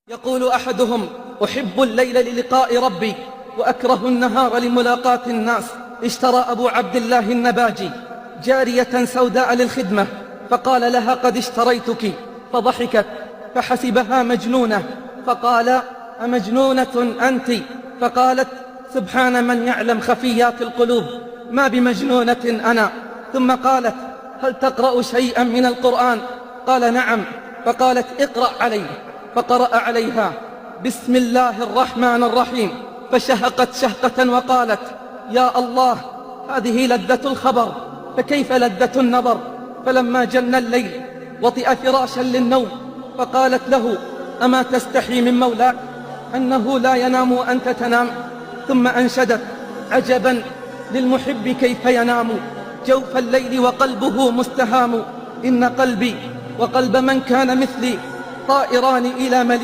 يقول أحدهم: أحب الليل للقاء ربي وأكره النهار لملاقاة الناس. اشترى أبو عبد الله النباجي جارية سوداء للخدمة، فقال لها: قد اشتريتك. فضحكت فحسبها مجنونة، فقال: أمجنونة أنت؟ فقالت: سبحان من يعلم خفيات القلوب، ما بمجنونة أنا. ثم قالت: هل تقرأ شيئا من القرآن؟ قال: نعم. فقالت: اقرأ علي. فقرأ عليها: بسم الله الرحمن الرحيم. فشهقت شهقة وقالت: يا الله، هذه لذة الخبر، فكيف لذة النظر؟ فلما جن الليل وطئ فراشا للنوم، فقالت له: أما تستحي من مولاك أنه لا ينام وأنت تنام؟ ثم أنشدت: عجبا للمحب كيف ينام جوف الليل وقلبه مستهام. إن قلبي وقلب من كان مثلي طائران إلى مليك